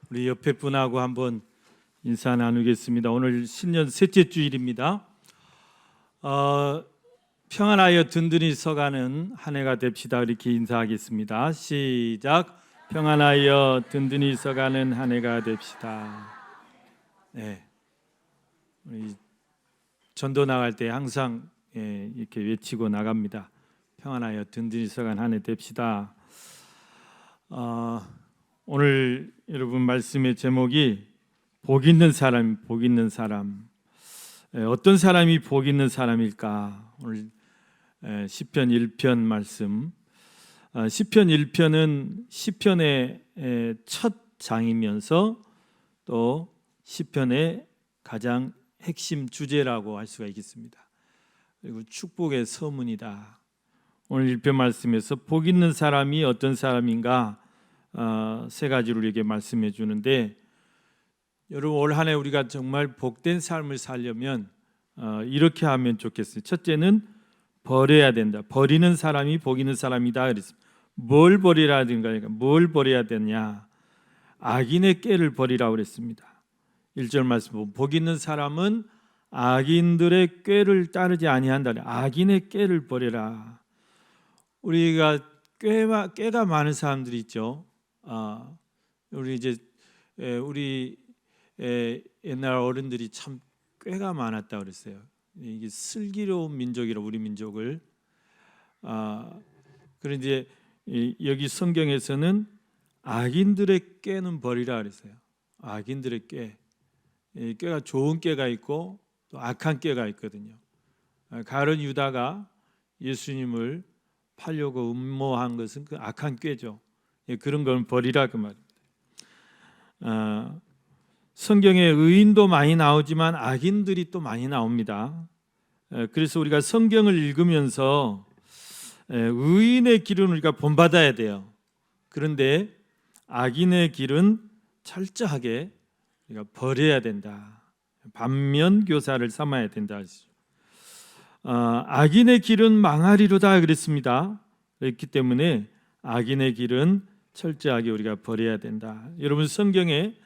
우리 옆에 분하고 한번 인사 나누겠습니다. 오늘 신년 셋째 주일입니다. 평안하여 든든히 서가는 한 해가 됩시다. 이렇게 인사하겠습니다. 시작. 평안하여 든든히 서가는 한 해가 됩시다. 네, 우리 전도 나갈 때 항상 이렇게 외치고 나갑니다. 평안하여 든든히 서가는 한 해 됩시다. 오늘 여러분 말씀의 제목이 복 있는 사람, 복 있는 사람. 어떤 사람이 복 있는 사람일까? 오늘 시편 1편 말씀. 시편 1편은 시편의 첫 장이면서 또 시편의 가장 핵심 주제라고 할 수가 있겠습니다. 그리고 축복의 서문이다. 오늘 1편 말씀에서 복 있는 사람이 어떤 사람인가 세 가지로 이렇게 말씀해 주는데, 여러분 올 한 해 우리가 정말 복된 삶을 살려면 이렇게 하면 좋겠어요. 첫째는 버려야 된다. 버리는 사람이 복 있는 사람이다 그랬습니다. 뭘 버리라든가, 뭘 버려야 되냐? 악인의 꾀를 버리라고 그랬습니다. 1절 말씀 보면 복 있는 사람은 악인들의 꾀를 따르지 아니한다. 악인의 꾀를 버려라. 우리가 꾀가 많은 사람들이 있죠. 우리 옛날 어른들이 참 꾀가 많았다 그랬어요. 이게 슬기로운 민족이라 우리 민족을. 그런데 여기 성경에서는 악인들의 꾀는 버리라 그랬어요. 악인들의 꾀. 꾀가 좋은 꾀가 있고 또 악한 꾀가 있거든요. 가룟 유다가 예수님을 팔려고 음모한 것은 그 악한 꾀죠. 그런 건 버리라 그 말입니다. 성경에 의인도 많이 나오지만 악인들이 또 많이 나옵니다. 그래서 우리가 성경을 읽으면서 의인의 길은 우리가 본받아야 돼요. 그런데 악인의 길은 철저하게 우리가 버려야 된다. 반면교사를 삼아야 된다. 악인의 길은 망하리로다 그랬습니다. 그렇기 때문에 악인의 길은 철저하게 우리가 버려야 된다. 여러분 성경에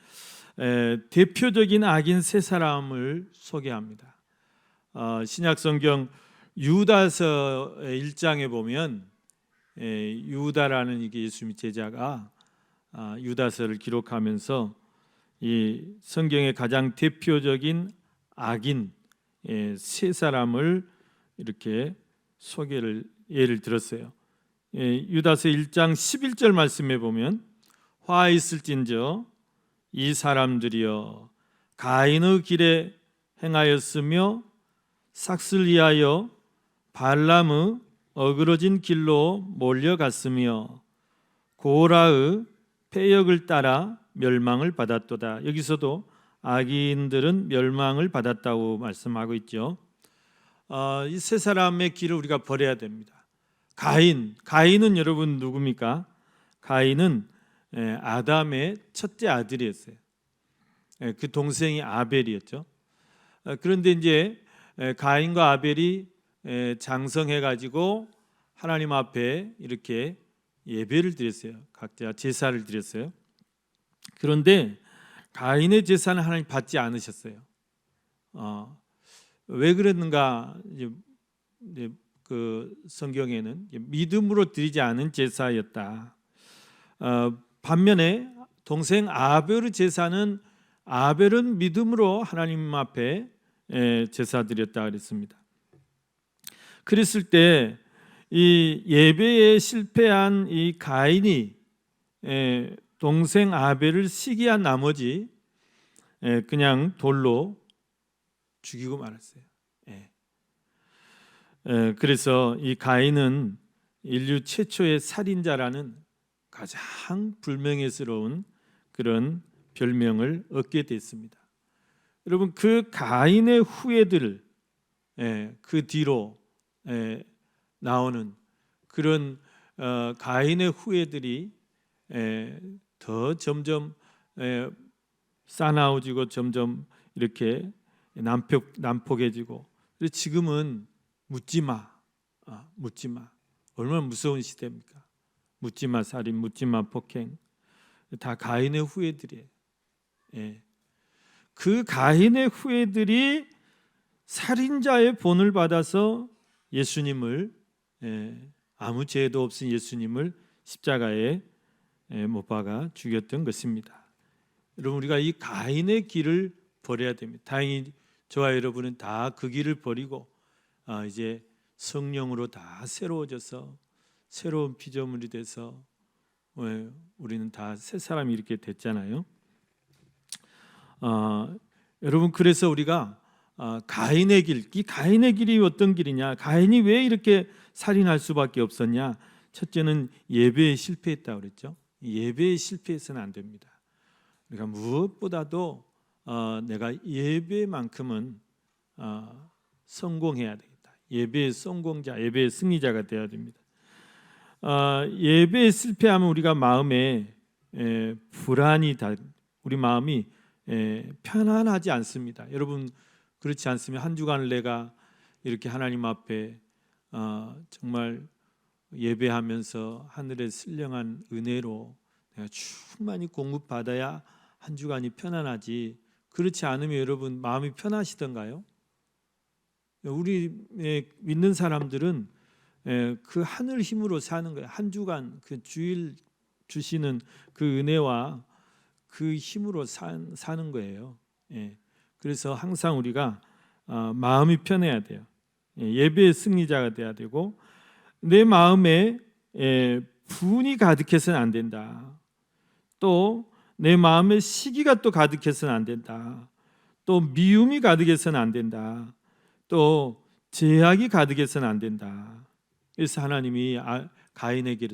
대표적인 악인 세 사람을 소개합니다. 신약 성경 유다서 1장에 보면 유다라는 이게 예수님의 제자가 유다서를 기록하면서 이 성경의 가장 대표적인 악인 세 사람을 이렇게 예를 들었어요. 유다서 1장 11절 말씀에 보면 화 있을진저 이 사람들이여 가인의 길에 행하였으며 삭슬 위하여 발람의 어그러진 길로 몰려갔으며 고라의 패역을 따라 멸망을 받았도다. 여기서도 악인들은 멸망을 받았다고 말씀하고 있죠. 이 세 사람의 길을 우리가 버려야 됩니다. 가인은 여러분 누굽니까? 가인은 아담의 첫째 아들이었어요. 그 동생이 아벨이었죠. 그런데 이제 가인과 아벨이 장성해가지고 하나님 앞에 이렇게 예배를 드렸어요. 각자 제사를 드렸어요. 그런데 가인의 제사는 하나님 받지 않으셨어요. 왜 그랬는가? 이제 그 성경에는 믿음으로 드리지 않은 제사였다. 반면에 동생 아벨의 제사는 아벨은 믿음으로 하나님 앞에 제사 드렸다 그랬습니다. 그랬을 때 이 예배에 실패한 이 가인이 동생 아벨을 시기한 나머지 그냥 돌로 죽이고 말았어요. 그래서 이 가인은 인류 최초의 살인자라는 가장 불명예스러운 그런 별명을 얻게 됐습니다. 여러분 그 가인의 후예들, 그 뒤로 나오는 그런 가인의 후예들이 더 점점 싸나워지고 점점 이렇게 난폭해지고, 지금은 묻지마. 얼마나 무서운 시대입니까? 묻지마 살인, 묻지마 폭행, 다 가인의 후예들이에요. 예. 그 가인의 후예들이 살인자의 본을 받아서 예수님을 아무 죄도 없은 예수님을 십자가에 못 박아 죽였던 것입니다. 여러분, 우리가 이 가인의 길을 버려야 됩니다. 다행히 저와 여러분은 다 그 길을 버리고 이제 성령으로 다 새로워져서 새로운 피조물이 돼서 우리는 다 새 사람이 이렇게 됐잖아요. 여러분, 그래서 우리가 가인의 길, 이 가인의 길이 어떤 길이냐? 가인이 왜 이렇게 살인할 수밖에 없었냐? 첫째는 예배에 실패했다고 그랬죠. 예배에 실패해서는 안 됩니다. 우리가 무엇보다도 내가 예배만큼은 성공해야 되겠다. 예배의 성공자, 예배의 승리자가 되어야 됩니다. 예배에 실패하면 우리가 마음에 불안이 우리 마음이 편안하지 않습니다. 여러분, 그렇지 않으면 한 주간을 내가 이렇게 하나님 앞에 정말 예배하면서 하늘의 신령한 은혜로 내가 충만히 공급받아야 한 주간이 편안하지, 그렇지 않으면 여러분 마음이 편하시던가요? 우리 믿는 사람들은 그 하늘 힘으로 사는 거예요. 한 주간 그 주일 주시는 그 은혜와 그 힘으로 사는 거예요. 그래서 항상 우리가 마음이 편해야 돼요. 예배의 승리자가 돼야 되고, 내 마음에 분이 가득해서는 안 된다. 또 내 마음에 시기가 또 가득해서는 안 된다. 또 미움이 가득해서는 안 된다. 또 죄악이 가득해서는 안 된다. 그래서 하나님이 가인에게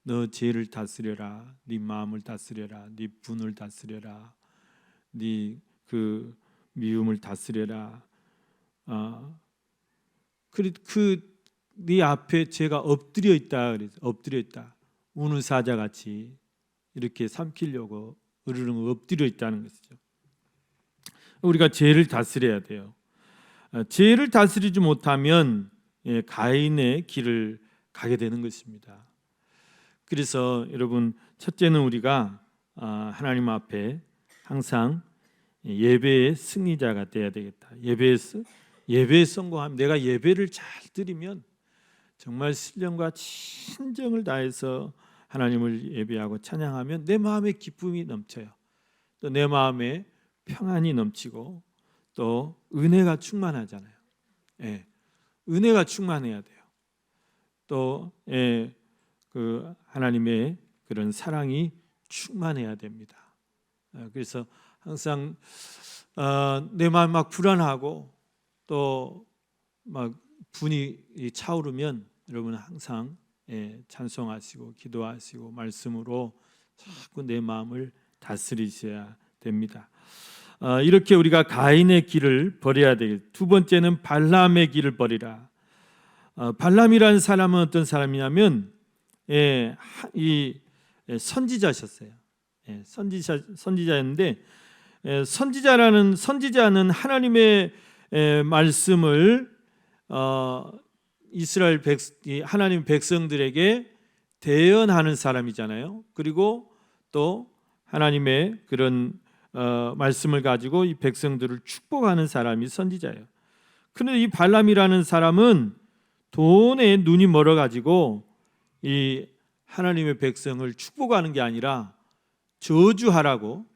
너 죄를 다스려라, 네 마음을 다스려라, 네 분을 다스려라, 네 그 미움을 다스려라. 네 앞에 죄가 엎드려 있다. 그래서 엎드려 있다. 우는 사자같이 이렇게 삼키려고 으르렁 엎드려 있다는 것이죠. 우리가 죄를 다스려야 돼요. 죄를 다스리지 못하면 가인의 길을 가게 되는 것입니다. 그래서 여러분, 첫째는 우리가 하나님 앞에 항상 예배의 승리자가 되어야 되겠다. 예배에 성공하면, 내가 예배를 잘 드리면 정말 신령과 친정을 다해서 하나님을 예배하고 찬양하면 내 마음에 기쁨이 넘쳐요. 또 내 마음에 평안이 넘치고 또 은혜가 충만하잖아요. 은혜가 충만해야 돼요. 또 그 하나님의 그런 사랑이 충만해야 됩니다. 그래서 항상 내 마음 막 불안하고 또 막 분이 차오르면 여러분 항상 찬송하시고 기도하시고 말씀으로 자꾸 내 마음을 다스리셔야 됩니다. 이렇게 우리가 가인의 길을 버려야 되겠다. 두 번째는 발람의 길을 버리라. 발람이라는 사람은 어떤 사람이냐면 이 선지자셨어요. 선지자였는데, 선지자는 하나님의 말씀을 이스라엘 하나님 백성들에게 대언하는 사람이잖아요. 그리고 또 하나님의 그런 말씀을 가지고 이 백성들을 축복하는 사람이 선지자예요. 그런데 이 발람이라는 사람은 돈에 눈이 멀어가지고 이 하나님의 백성을 축복하는 게 아니라 저주하라고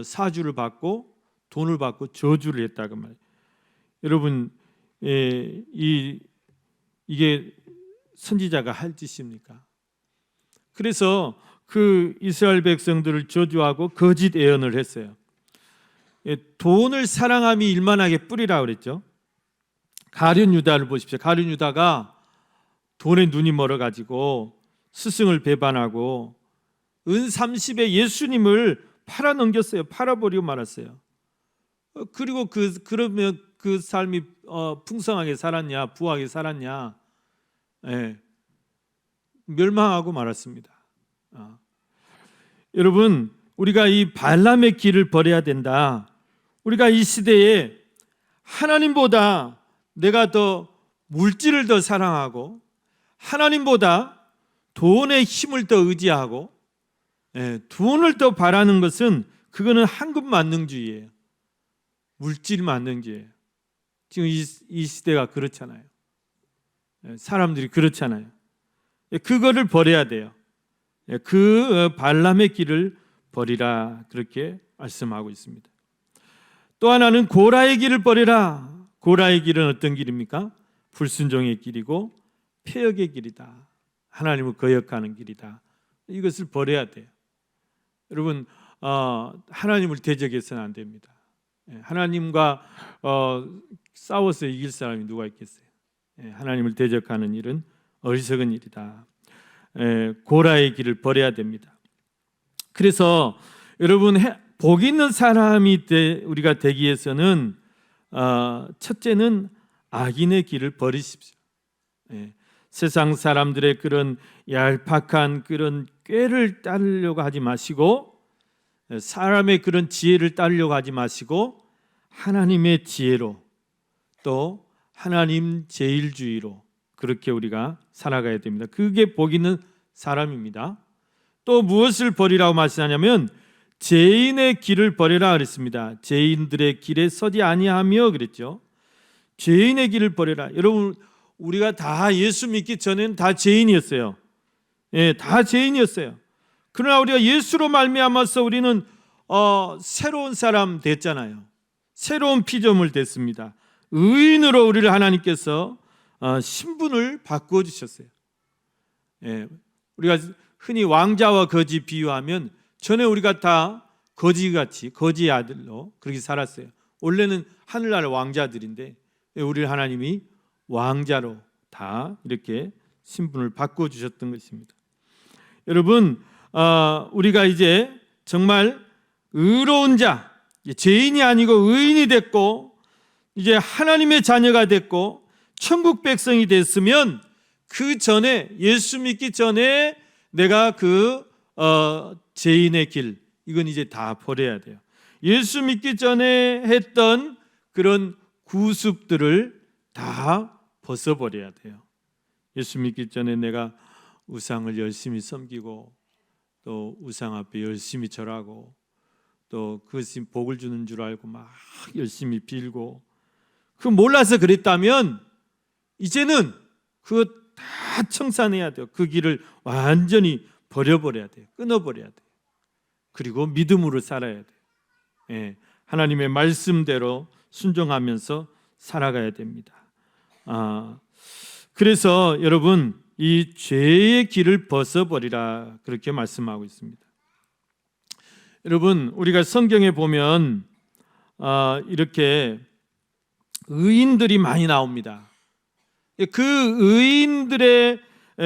사주를 받고 돈을 받고 저주를 했다고 말이에요. 여러분, 이게 선지자가 할 짓입니까? 그래서 그 이스라엘 백성들을 저주하고 거짓 예언을 했어요. 돈을 사랑함이 일만하게 뿌리라 그랬죠. 가룟 유다를 보십시오. 가룟 유다가 돈에 눈이 멀어가지고 스승을 배반하고 은 30에 예수님을 팔아넘겼어요. 팔아버리고 말았어요. 그리고 그러면 그 삶이 풍성하게 살았냐, 부하게 살았냐? 멸망하고 말았습니다. 여러분, 우리가 이 발람의 길을 버려야 된다. 우리가 이 시대에 하나님보다 내가 더 물질을 더 사랑하고 하나님보다 돈의 힘을 더 의지하고 돈을 더 바라는 것은 그거는 황금 만능주의예요. 물질 만능주의예요. 지금 이 시대가 그렇잖아요. 사람들이 그렇잖아요. 그거를 버려야 돼요. 그 발람의 길을 버리라, 그렇게 말씀하고 있습니다. 또 하나는 고라의 길을 버리라. 고라의 길은 어떤 길입니까? 불순종의 길이고 폐역의 길이다. 하나님을 거역하는 길이다. 이것을 버려야 돼요. 여러분, 하나님을 대적해서는 안 됩니다. 하나님과 싸워서 이길 사람이 누가 있겠어요? 하나님을 대적하는 일은 어리석은 일이다. 고라의 길을 버려야 됩니다. 그래서 여러분, 복 있는 사람이 우리가 되기 위해서는 첫째는 악인의 길을 버리십시오. 세상 사람들의 그런 얄팍한 그런 꾀를 따르려고 하지 마시고, 사람의 그런 지혜를 따르려고 하지 마시고, 하나님의 지혜로, 또 하나님 제일주의로 그렇게 우리가 살아가야 됩니다. 그게 복 있는 사람입니다. 또 무엇을 버리라고 말씀하냐면 죄인의 길을 버리라 그랬습니다. 죄인들의 길에 서지 아니하며 그랬죠. 죄인의 길을 버리라. 여러분, 우리가 다 예수 믿기 전에는 다 죄인이었어요. 다 죄인이었어요. 그러나 우리가 예수로 말미암아서 우리는 새로운 사람 됐잖아요. 새로운 피조물 됐습니다. 의인으로 우리를 하나님께서 신분을 바꾸어 주셨어요. 우리가 흔히 왕자와 거지 비유하면, 전에 우리가 다 거지같이, 거지 아들로 그렇게 살았어요. 원래는 하늘나라 왕자들인데 우리를 하나님이 왕자로 다 이렇게 신분을 바꾸어 주셨던 것입니다. 여러분, 우리가 이제 정말 의로운 자, 죄인이 아니고 의인이 됐고, 이제 하나님의 자녀가 됐고 천국 백성이 됐으면, 그 전에, 예수 믿기 전에 내가 그 죄인의 길, 이건 이제 다 버려야 돼요. 예수 믿기 전에 했던 그런 구습들을 다 벗어버려야 돼요. 예수 믿기 전에 내가 우상을 열심히 섬기고, 또 우상 앞에 열심히 절하고, 또 그것이 복을 주는 줄 알고 막 열심히 빌고, 그 몰라서 그랬다면 이제는 그거 다 청산해야 돼요. 그 길을 완전히 버려버려야 돼요. 끊어버려야 돼요. 그리고 믿음으로 살아야 돼요. 하나님의 말씀대로 순종하면서 살아가야 됩니다. 그래서 여러분, 이 죄의 길을 벗어버리라, 그렇게 말씀하고 있습니다. 여러분, 우리가 성경에 보면 이렇게 의인들이 많이 나옵니다. 그 의인들의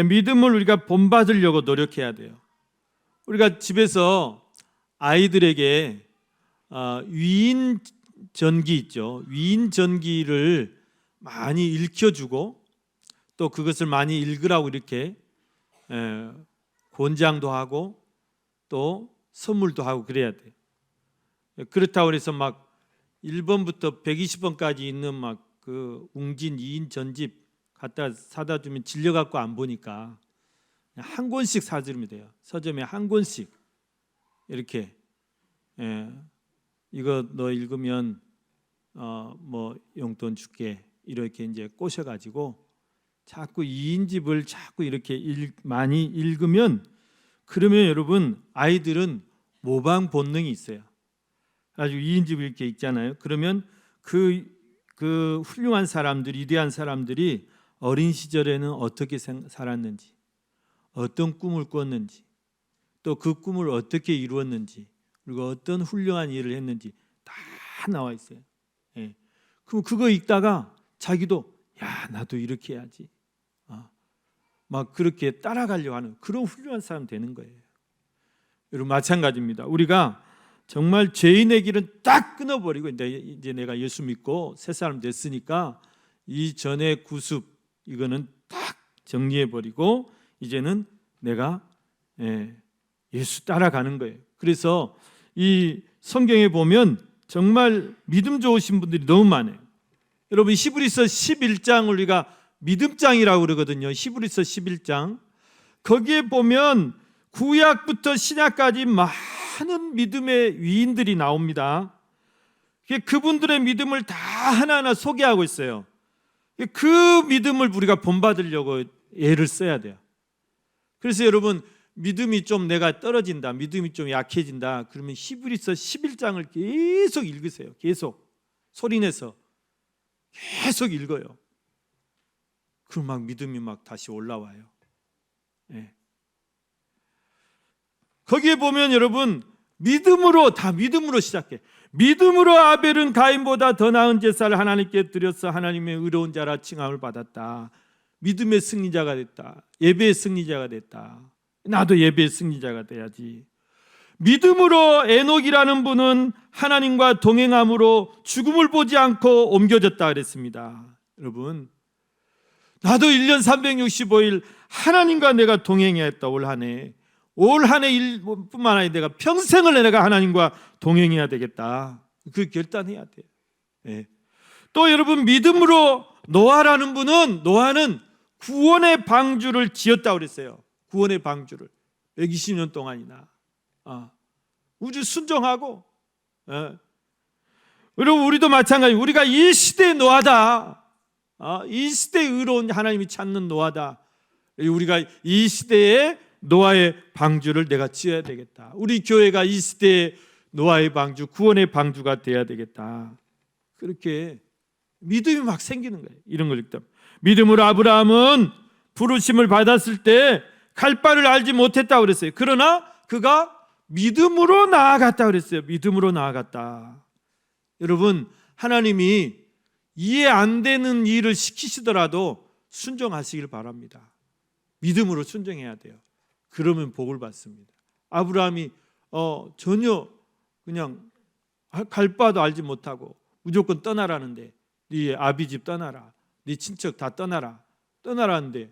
믿음을 우리가 본받으려고 노력해야 돼요. 우리가 집에서 아이들에게 위인 전기 있죠. 위인 전기를 많이 읽혀주고, 또 그것을 많이 읽으라고 이렇게 권장도 하고 또 선물도 하고 그래야 돼요. 그렇다고 해서 막 1번부터 120번까지 있는 막 그 웅진 2인 전집 갖다 사다 주면 질려갖고 안 보니까 한 권씩 사주면 돼요. 서점에 한 권씩 이렇게, 이거 너 읽으면 뭐 용돈 줄게, 이렇게 이제 꼬셔가지고 자꾸 2인집을 자꾸 이렇게 많이 읽으면, 그러면 여러분, 아이들은 모방 본능이 있어요. 아주 2인집을 이렇게 읽잖아요. 그러면 그 훌륭한 사람들, 위대한 사람들이 어린 시절에는 어떻게 살았는지, 어떤 꿈을 꿨는지, 또 그 꿈을 어떻게 이루었는지, 그리고 어떤 훌륭한 일을 했는지 다 나와 있어요. 그럼 그거 읽다가 자기도 나도 이렇게 해야지, 막 그렇게 따라가려고 하는 그런 훌륭한 사람 되는 거예요. 여러분, 마찬가지입니다. 우리가 정말 죄인의 길은 딱 끊어버리고, 이제 내가 예수 믿고 새 사람 됐으니까 이전의 구습, 이거는 딱 정리해버리고 이제는 내가 예수 따라가는 거예요. 그래서 이 성경에 보면 정말 믿음 좋으신 분들이 너무 많아요. 여러분, 히브리서 11장 우리가 믿음장이라고 그러거든요. 히브리서 11장, 거기에 보면 구약부터 신약까지 많은 믿음의 위인들이 나옵니다. 그분들의 믿음을 다 하나하나 소개하고 있어요. 그 믿음을 우리가 본받으려고 애를 써야 돼요. 그래서 여러분, 믿음이 좀 내가 떨어진다, 믿음이 좀 약해진다, 그러면 히브리서 11장을 계속 읽으세요. 계속 소리내서 계속 읽어요. 그럼 막 믿음이 막 다시 올라와요. 예. 거기에 보면 여러분, 믿음으로, 다 믿음으로 시작해. 믿음으로 아벨은 가인보다 더 나은 제사를 하나님께 드려서 하나님의 의로운 자라 칭함을 받았다. 믿음의 승리자가 됐다. 예배의 승리자가 됐다. 나도 예배의 승리자가 돼야지. 믿음으로 에녹이라는 분은 하나님과 동행함으로 죽음을 보지 않고 옮겨졌다 그랬습니다. 여러분, 나도 1년 365일 하나님과 내가 동행해야 했다. 올 한 해 뿐만 아니라 내가 평생을 내가 하나님과 동행해야 되겠다. 그 결단해야 돼요. 네. 또 여러분, 믿음으로 노아라는 분은, 노아는 구원의 방주를 지었다고 그랬어요. 구원의 방주를 120년 동안이나 우주 순종하고. 여러분, 우리도 마찬가지. 우리가 이 시대의 노아다. 이 시대의 의로운 하나님이 찾는 노아다. 우리가 이 시대의 노아의 방주를 내가 지어야 되겠다. 우리 교회가 이 시대의 노아의 방주, 구원의 방주가 돼야 되겠다. 그렇게 믿음이 막 생기는 거예요. 이런 걸 읽다. 믿음으로 아브라함은 부르심을 받았을 때 갈 바를 알지 못했다고 그랬어요. 그러나 그가 믿음으로 나아갔다 그랬어요. 믿음으로 나아갔다. 여러분, 하나님이 이해 안 되는 일을 시키시더라도 순종하시길 바랍니다. 믿음으로 순종해야 돼요. 그러면 복을 받습니다. 아브라함이 전혀 그냥 갈 바도 알지 못하고 무조건 떠나라는데, 네 아비 집 떠나라, 네 친척 다 떠나라는데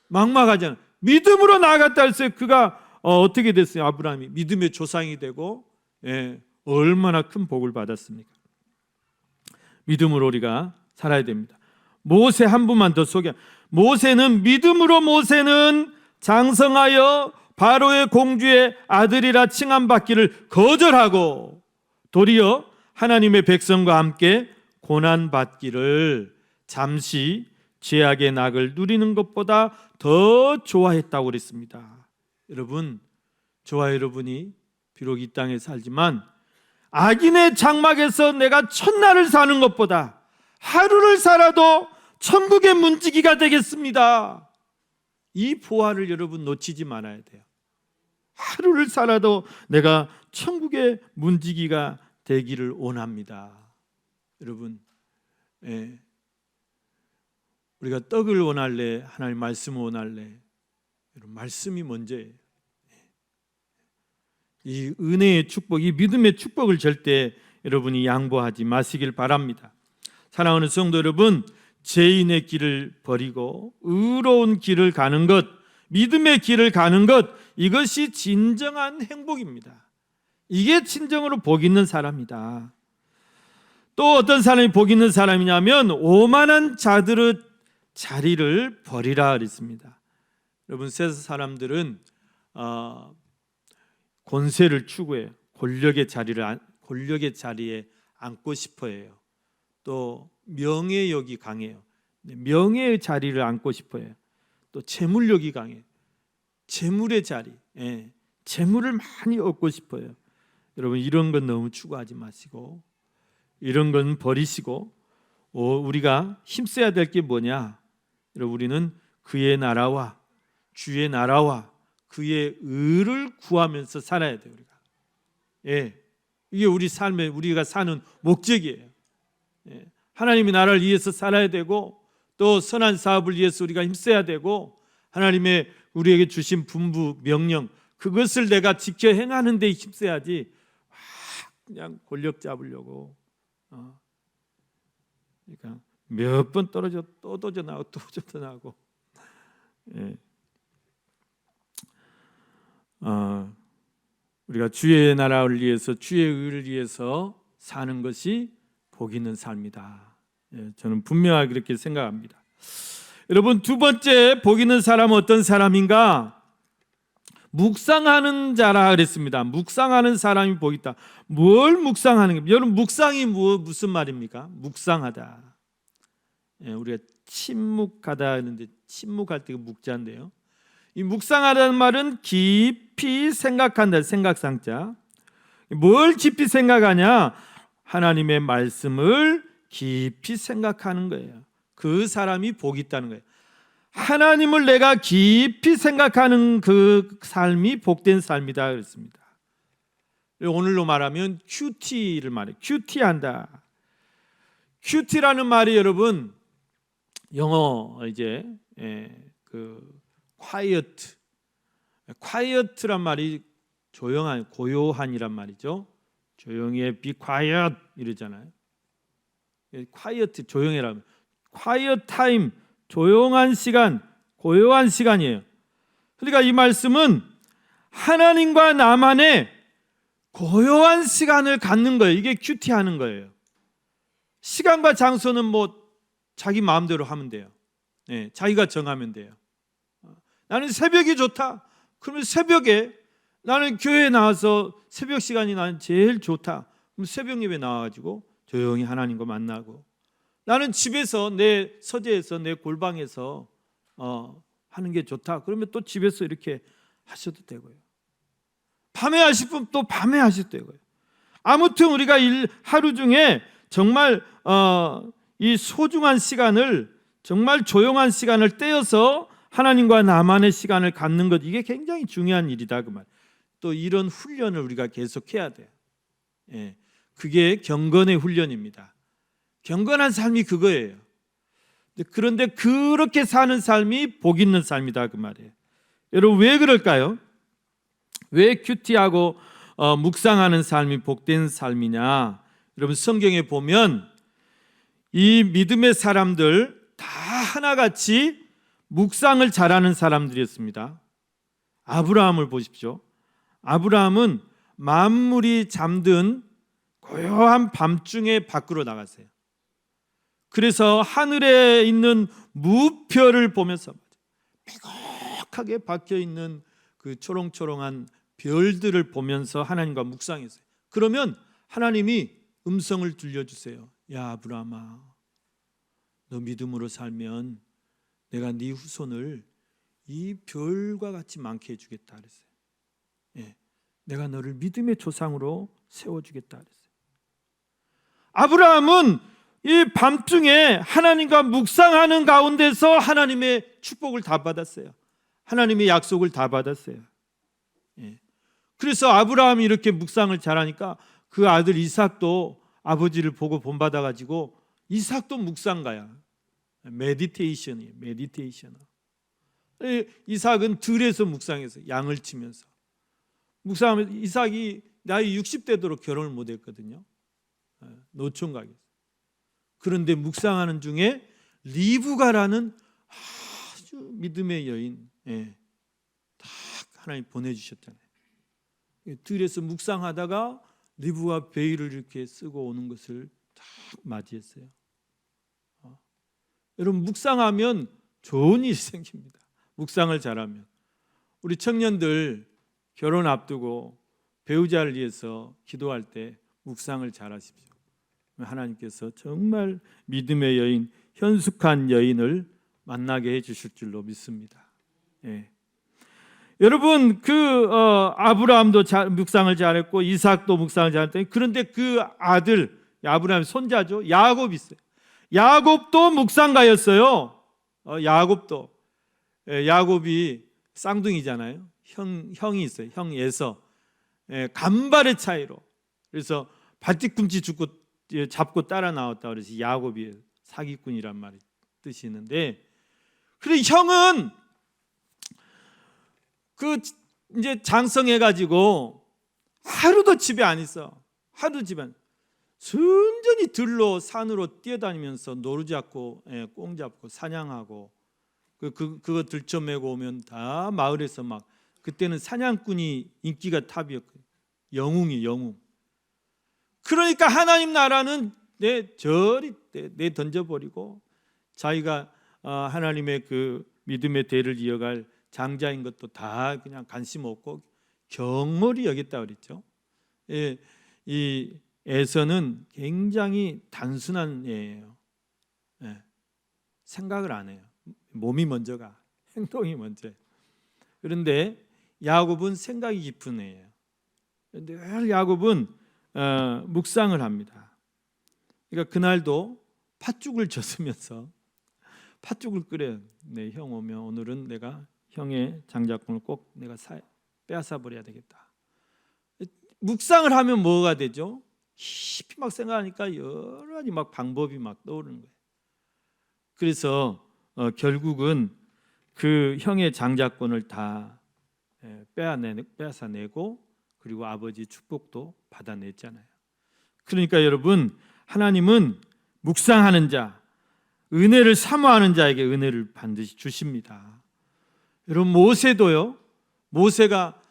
막막하잖아. 믿음으로 나아갔다 했어요. 그가 어떻게 됐어요? 아브라함이 믿음의 조상이 되고, 얼마나 큰 복을 받았습니까? 믿음으로 우리가 살아야 됩니다. 모세 한 분만 더 소개. 믿음으로 모세는 장성하여 바로의 공주의 아들이라 칭함받기를 거절하고 도리어 하나님의 백성과 함께 고난받기를 잠시 죄악의 낙을 누리는 것보다 더 좋아했다고 그랬습니다. 여러분, 저와 여러분이 비록 이 땅에 살지만 악인의 장막에서 내가 천날을 사는 것보다 하루를 살아도 천국의 문지기가 되겠습니다. 이 보화를 여러분 놓치지 말아야 돼요. 하루를 살아도 내가 천국의 문지기가 되기를 원합니다. 여러분, 우리가 떡을 원할래, 하나님 말씀을 원할래? 여러분, 말씀이 먼저예요. 이 은혜의 축복, 이 믿음의 축복을 절대 여러분이 양보하지 마시길 바랍니다. 사랑하는 성도 여러분, 죄인의 길을 버리고 의로운 길을 가는 것, 믿음의 길을 가는 것, 이것이 진정한 행복입니다. 이게 진정으로 복 있는 사람이다. 또 어떤 사람이 복 있는 사람이냐면 오만한 자들의 자리를 버리라 그랬습니다. 여러분, 세상 사람들은 권세를 추구해요. 권력의 자리에 앉고 싶어해요. 또 명예욕이 강해요. 명예의 자리를 앉고 싶어해요. 또 재물욕이 강해요. 재물의 자리, 재물을 많이 얻고 싶어요. 여러분, 이런 건 너무 추구하지 마시고, 이런 건 버리시고, 우리가 힘써야 될 게 뭐냐? 여러분, 우리는 그의 나라와 주의 나라와 그의 의를 구하면서 살아야 돼요. 우리가. 이게 우리 삶에 우리가 사는 목적이에요. 하나님의 나라를 위해서 살아야 되고, 또 선한 사업을 위해서 우리가 힘써야 되고, 하나님의 우리에게 주신 분부 명령, 그것을 내가 지켜 행하는 데 힘써야지 그냥 권력 잡으려고 그러니까 몇 번 떨어져 또 도전하고 또 도전하고. 우리가 주의 나라를 위해서, 주의 의를 위해서 사는 것이 복 있는 삶이다. 저는 분명하게 그렇게 생각합니다. 여러분, 두 번째 복 있는 사람은 어떤 사람인가? 묵상하는 자라 그랬습니다. 묵상하는 사람이 복이 있다. 뭘 묵상하는 게? 여러분 묵상이 무슨 말입니까? 묵상하다. 예, 우리가 침묵하다 하는데 침묵할 때가 묵자인데요. 이 묵상하다는 말은 깊이 생각한다. 생각상자. 뭘 깊이 생각하냐? 하나님의 말씀을 깊이 생각하는 거예요. 그 사람이 복이 있다는 거예요. 하나님을 내가 깊이 생각하는 그 삶이 복된 삶이다 그랬습니다. 오늘로 말하면 큐티를 말해요. 큐티한다. 큐티라는 말이 여러분 영어 이제 그 quiet란 말이 조용한, 고요한이란 말이죠. 조용히 해, be quiet 이러잖아요. quiet 조용해라면 quiet time 조용한 시간, 고요한 시간이에요. 그러니까 이 말씀은 하나님과 나만의 고요한 시간을 갖는 거예요. 이게 큐티하는 거예요. 시간과 장소는 뭐 자기 마음대로 하면 돼요. 네, 자기가 정하면 돼요. 나는 새벽이 좋다. 그러면 새벽에 나는 교회에 나와서 새벽 시간이 나는 제일 좋다. 그럼 새벽 예배 나와가지고 조용히 하나님과 만나고 나는 집에서 내 서재에서 내 골방에서 하는 게 좋다. 그러면 또 집에서 이렇게 하셔도 되고요. 밤에 하실 분 또 밤에 하셔도 되고요. 아무튼 우리가 하루 중에 정말 이 소중한 시간을 정말 조용한 시간을 떼어서 하나님과 나만의 시간을 갖는 것 이게 굉장히 중요한 일이다 그 말. 또 이런 훈련을 우리가 계속해야 돼요. 예, 그게 경건의 훈련입니다. 경건한 삶이 그거예요. 그런데 그렇게 사는 삶이 복 있는 삶이다 그 말이에요. 여러분 왜 그럴까요? 왜 큐티하고 묵상하는 삶이 복된 삶이냐? 여러분 성경에 보면 이 믿음의 사람들 다 하나같이 묵상을 잘하는 사람들이었습니다. 아브라함을 보십시오. 아브라함은 만물이 잠든 고요한 밤중에 밖으로 나갔어요. 그래서 하늘에 있는 무별을 보면서 빼곡하게 박혀있는 그 초롱초롱한 별들을 보면서 하나님과 묵상했어요. 그러면 하나님이 음성을 들려주세요. 야 아브라함아, 너 믿음으로 살면 내가 네 후손을 이 별과 같이 많게 해주겠다 그랬어요. 예, 내가 너를 믿음의 조상으로 세워주겠다 그랬어요. 아브라함은 이 밤중에 하나님과 묵상하는 가운데서 하나님의 축복을 다 받았어요. 하나님의 약속을 다 받았어요. 예. 그래서 아브라함이 이렇게 묵상을 잘하니까 그 아들 이삭도 아버지를 보고 본받아가지고 이삭도 묵상가야. 메디테이션이에요. 메디테이션. 이삭은 들에서 묵상해서 양을 치면서 묵상하면서 이삭이 나이 60대 도록 결혼을 못했거든요. 노총각이었어요. 그런데 묵상하는 중에 리브가라는 아주 믿음의 여인 딱 하나님 보내주셨잖아요. 들에서 묵상하다가 리브가 베일을 이렇게 쓰고 오는 것을 딱 맞이했어요. 여러분 묵상하면 좋은 일이 생깁니다. 묵상을 잘하면. 우리 청년들 결혼 앞두고 배우자를 위해서 기도할 때 묵상을 잘하십시오. 하나님께서 정말 믿음의 여인, 현숙한 여인을 만나게 해주실 줄로 믿습니다. 예. 여러분 아브라함도 묵상을 잘했고 이삭도 묵상을 잘했더니 그런데 그 아들 아브라함의 손자죠 야곱이 있어요. 야곱도 묵상가였어요. 야곱도 야곱이 쌍둥이잖아요. 형이 있어요. 형 에서 간발의 차이로 그래서 발뒤꿈치 잡고 따라 나왔다 그래서 야곱이 사기꾼이란 말이 뜻이 있는데 그래 형은 이제 장성해가지고 하루도 집에 안 있어. 하루 집에 안. 순전히 들로 산으로 뛰어다니면서 노루 잡고 꽁 잡고 사냥하고 그거 들쳐매고 오면 다 마을에서 막 그때는 사냥꾼이 인기가 탑이었거든요. 영웅. 그러니까 하나님 나라는 저리 내 던져버리고 자기가 하나님의 그 믿음의 대를 이어갈 장자인 것도 다 그냥 관심 없고 경홀히 여겼다 그랬죠. 이 에서는 굉장히 단순한 애예요. 생각을 안 해요. 몸이 먼저가, 행동이 먼저. 그런데 야곱은 생각이 깊은 애예요. 늘 야곱은 묵상을 합니다. 그러니까 그날도 팥죽을 젓으면서 팥죽을 끓여요. 내 형 오면 오늘은 내가 형의 장자권을 꼭 내가 빼앗아 버려야 되겠다. 묵상을 하면 뭐가 되죠? 깊이 막 생각하니까 여러 가지 막 방법이 막 떠오르는 거예요. 그래서 결국은 그 형의 장자권을 다 빼앗아내고 그리고 아버지 축복도 받아냈잖아요. 그러니까 여러분, 하나님은 묵상하는 자, 은혜를 사모하는 자에게 은혜를 반드시 주십니다. 여러분, 모세도요. 모세가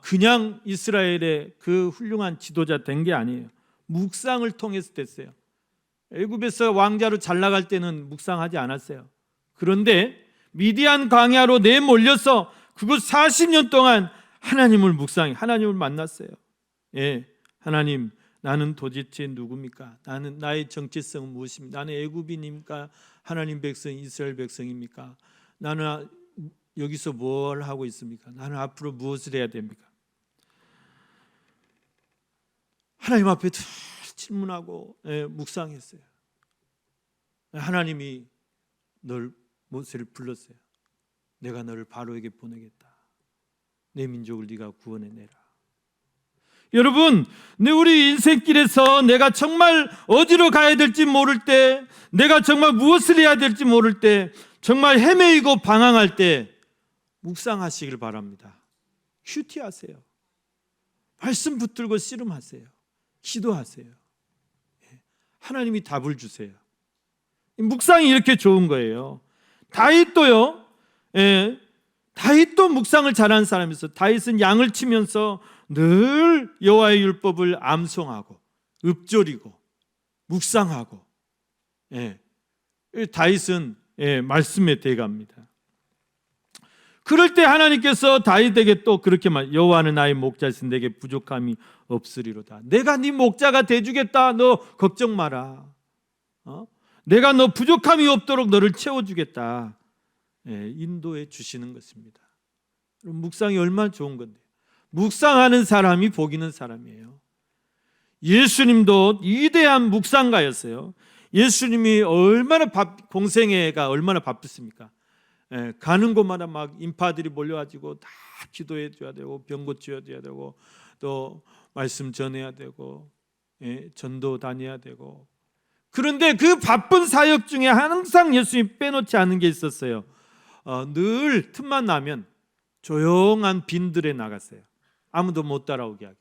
그냥 이스라엘의 그 훌륭한 지도자 된 게 아니에요. 묵상을 통해서 됐어요. 애굽에서 왕자로 잘 나갈 때는 묵상하지 않았어요. 그런데 미디안 광야로 내몰려서 그곳 40년 동안 하나님을 하나님을 만났어요. 하나님, 나는 도대체 누굽니까? 나의 정체성은 무엇입니까? 나는 애굽인입니까? 하나님 백성, 이스라엘 백성입니까? 나는 여기서 뭘 하고 있습니까? 나는 앞으로 무엇을 해야 됩니까? 하나님 앞에 질문하고 묵상했어요. 하나님이 모세를 불렀어요. 내가 너를 바로에게 보내겠다. 내 민족을 네가 구원해내라. 여러분, 우리 인생길에서 내가 정말 어디로 가야 될지 모를 때, 내가 정말 무엇을 해야 될지 모를 때, 정말 헤매이고 방황할 때 묵상하시길 바랍니다. 큐티하세요. 말씀 붙들고 씨름하세요. 기도하세요. 하나님이 답을 주세요. 묵상이 이렇게 좋은 거예요. 다윗도요. 다윗도 묵상을 잘하는 사람이었어요. 다윗은 양을 치면서 늘 여호와의 율법을 암송하고 읊조리고 묵상하고, 다윗은 말씀에 대갑니다. 그럴 때 하나님께서 다윗에게 또 그렇게 여호와는 나의 목자이신 내게 부족함이 없으리로다. 내가 네 목자가 돼주겠다. 너 걱정 마라. 내가 너 부족함이 없도록 너를 채워주겠다. 인도해 주시는 것입니다. 묵상이 얼마나 좋은 건데. 묵상하는 사람이 복 있는 사람이에요. 예수님도 위대한 묵상가였어요. 예수님이 공생애가 얼마나 바쁘습니까? 가는 곳마다 막 인파들이 몰려가지고 다 기도해 줘야 되고 병 고쳐야 되고 또 말씀 전해야 되고 전도 다녀야 되고. 그런데 그 바쁜 사역 중에 항상 예수님이 빼놓지 않은 게 있었어요. 늘 틈만 나면 조용한 빈들에 나갔어요. 아무도 못 따라오게 하게.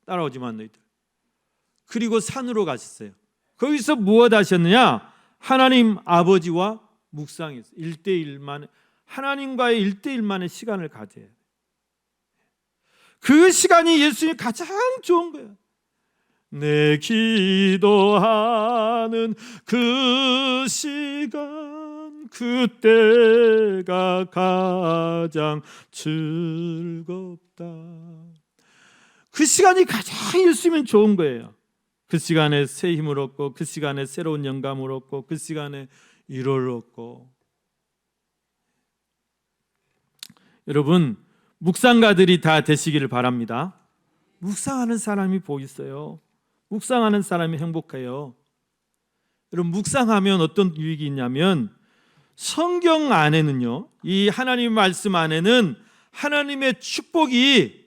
따라오지 마 너희들. 그리고 산으로 가셨어요. 거기서 무엇 하셨느냐? 하나님 아버지와 묵상했어요. 1대1만, 하나님과의 1대1만의 시간을 가져야 돼요. 그 시간이 예수님 가장 좋은 거예요. 내 기도하는 그 시간, 그때가 가장 즐겁다. 그 시간이 가장 예수님은 좋은 거예요. 그 시간에 새 힘을 얻고, 그 시간에 새로운 영감을 얻고, 그 시간에 위로를 얻고. 여러분, 묵상가들이 다 되시기를 바랍니다. 묵상하는 사람이 복 있어요. 묵상하는 사람이 행복해요. 여러분, 묵상하면 어떤 유익이 있냐면, 성경 안에는요, 이 하나님 말씀 안에는 하나님의 축복이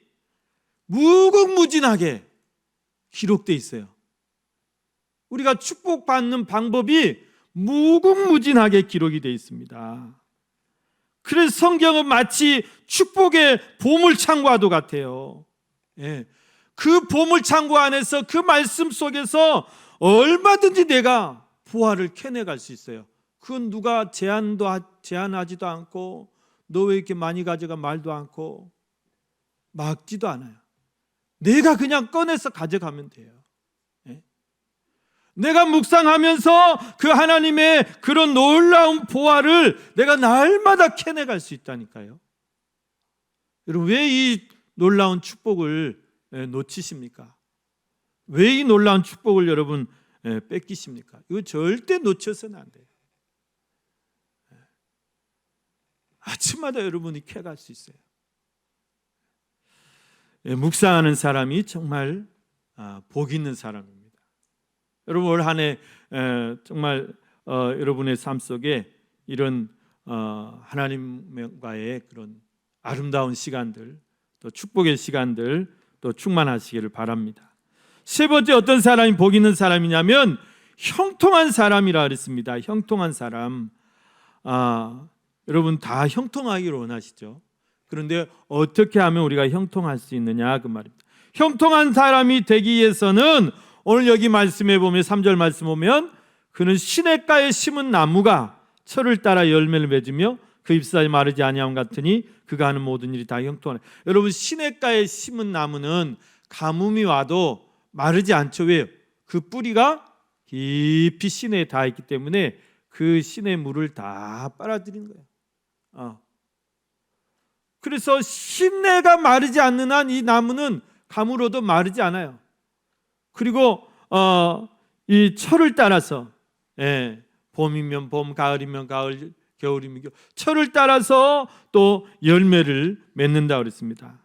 무궁무진하게 기록되어 있어요. 우리가 축복받는 방법이 무궁무진하게 기록이 되어 있습니다. 그래서 성경은 마치 축복의 보물창고와도 같아요. 그 보물창고 안에서, 그 말씀 속에서 얼마든지 내가 보화를 캐내갈 수 있어요. 그건 누가 제한하지도 않고, 너 왜 이렇게 많이 가져가 말도 않고 막지도 않아요. 내가 그냥 꺼내서 가져가면 돼요. 내가 묵상하면서 그 하나님의 그런 놀라운 보화를 내가 날마다 캐내갈 수 있다니까요. 여러분, 왜 이 놀라운 축복을 놓치십니까? 왜 이 놀라운 축복을 여러분 뺏기십니까? 이거 절대 놓쳐서는 안 돼요. 아침마다 여러분이 캐갈 수 있어요. 묵상하는 사람이 정말 복 있는 사람입니다. 여러분, 올 한 해 정말 여러분의 삶 속에 이런 하나님과의 그런 아름다운 시간들, 또 축복의 시간들 또 충만하시기를 바랍니다. 세 번째, 어떤 사람이 복 있는 사람이냐면 형통한 사람이라 그랬습니다. 형통한 사람. 여러분 다 형통하기를 원하시죠? 그런데 어떻게 하면 우리가 형통할 수 있느냐 그 말입니다. 형통한 사람이 되기 위해서는 오늘 여기 말씀에 보면 3절 말씀 보면 그는 시냇가에 심은 나무가 철을 따라 열매를 맺으며 그 잎사귀 마르지 아니함 같으니 그가 하는 모든 일이 다 형통하네. 여러분, 시냇가에 심은 나무는 가뭄이 와도 마르지 않죠. 왜요? 그 뿌리가 깊이 시내에 닿아 있기 때문에 그 시내 물을 다 빨아들이는 거예요. 그래서 시내가 마르지 않는 한 이 나무는 가물어도 마르지 않아요. 그리고 이 철을 따라서 봄이면 봄, 가을이면 가을, 겨울이면 겨울, 철을 따라서 또 열매를 맺는다 그랬습니다.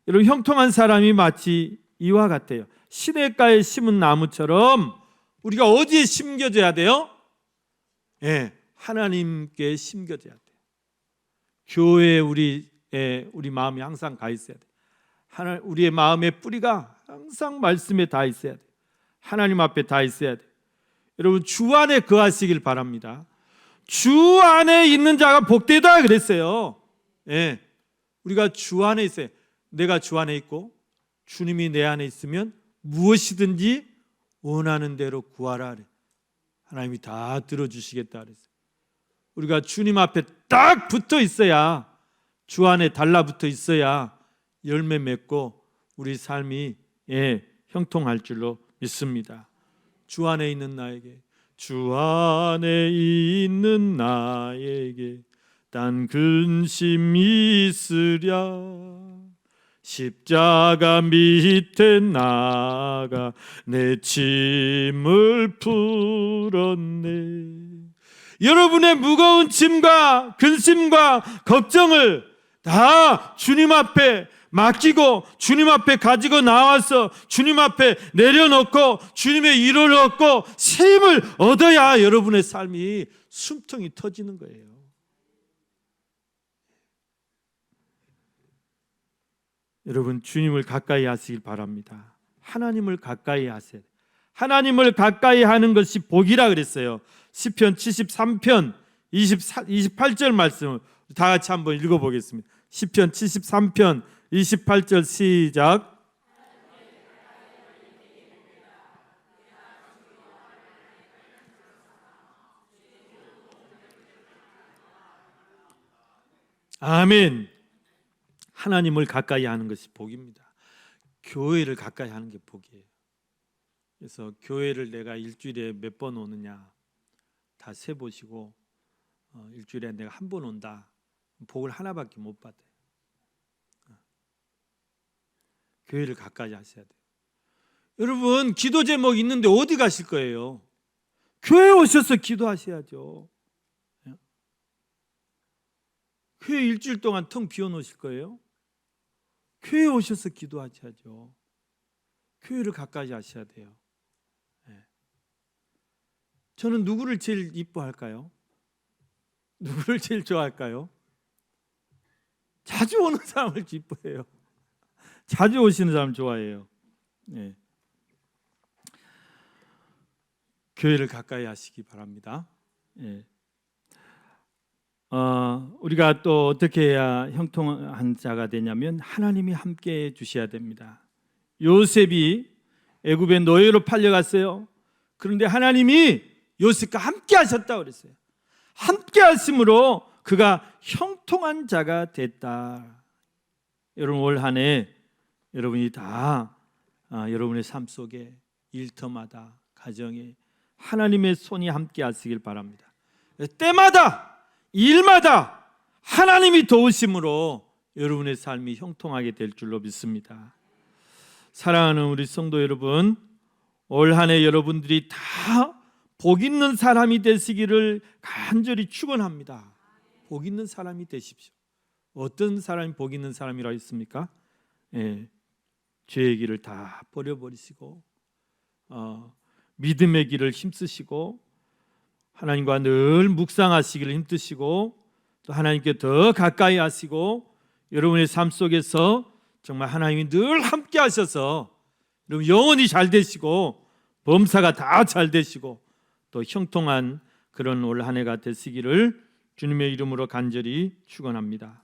여러분, 형통한 사람이 마치 이와 같아요. 시냇가에 심은 나무처럼 우리가 어디에 심겨져야 돼요? 하나님께 심겨져야 돼요. 교회에 우리 마음이 항상 가 있어야 돼요. 우리의 마음의 뿌리가 항상 말씀에 닿아 있어야 돼요. 하나님 앞에 닿아 있어야 돼요. 여러분, 주 안에 거하시길 바랍니다. 주 안에 있는 자가 복되다 그랬어요. 우리가 주 안에 있어요. 내가 주 안에 있고 주님이 내 안에 있으면 무엇이든지 원하는 대로 구하라. 하나님이 다 들어주시겠다 그랬어요. 우리가 주님 앞에 딱 붙어 있어야, 주 안에 달라붙어 있어야 열매 맺고 우리 삶이 형통할 줄로 믿습니다. 주 안에 있는 나에게, 주 안에 있는 나에게 단 근심이 있으랴. 십자가 밑에 나가 내 짐을 풀었네. 여러분의 무거운 짐과 근심과 걱정을 다 주님 앞에 맡기고 주님 앞에 가지고 나와서 주님 앞에 내려놓고 주님의 위로를 얻고 새 힘을 얻어야 여러분의 삶이 숨통이 터지는 거예요. 여러분, 주님을 가까이 하시길 바랍니다. 하나님을 가까이 하세요. 하나님을 가까이 하는 것이 복이라 그랬어요. 시편 73편 28절 말씀을 다 같이 한번 읽어보겠습니다. 시편 73편 28절 시작. 아멘. 하나님을 가까이 하는 것이 복입니다. 교회를 가까이 하는 게 복이에요. 그래서 교회를 내가 일주일에 몇 번 오느냐 다 세보시고 일주일에 내가 한 번 온다, 복을 하나밖에 못 받아요. 교회를 가까이 하셔야 돼요. 여러분, 기도 제목 있는데 어디 가실 거예요? 교회에 오셔서 기도하셔야죠. 교회 일주일 동안 텅 비워놓으실 거예요? 교회에 오셔서 기도하셔야죠. 교회를 가까이 하셔야 돼요. 저는 누구를 제일 이뻐할까요? 누구를 제일 좋아할까요? 자주 오는 사람을 이뻐해요. 자주 오시는 사람 좋아해요. 교회를 가까이 하시기 바랍니다. 우리가 또 어떻게 해야 형통한 자가 되냐면 하나님이 함께 해 주셔야 됩니다. 요셉이 애굽의 노예로 팔려갔어요. 그런데 하나님이 요셉과 함께 하셨다고 그랬어요. 함께 하심으로 그가 형통한 자가 됐다. 여러분, 올 한 해 여러분이 다 여러분의 삶 속에 일터마다 가정에 하나님의 손이 함께 하시길 바랍니다. 때마다 일마다 하나님이 도우심으로 여러분의 삶이 형통하게 될 줄로 믿습니다. 사랑하는 우리 성도 여러분, 올 한 해 여러분들이 다 복 있는 사람이 되시기를 간절히 축원합니다. 복 있는 사람이 되십시오. 어떤 사람이 복 있는 사람이라 했습니까? 죄의 길을 다 버려버리시고 믿음의 길을 힘쓰시고 하나님과 늘 묵상하시기를 힘쓰시고 또 하나님께 더 가까이 하시고 여러분의 삶 속에서 정말 하나님이 늘 함께 하셔서 여러분 영혼이 잘 되시고 범사가 다 잘 되시고 또 형통한 그런 올 한 해가 되시기를 주님의 이름으로 간절히 축원합니다.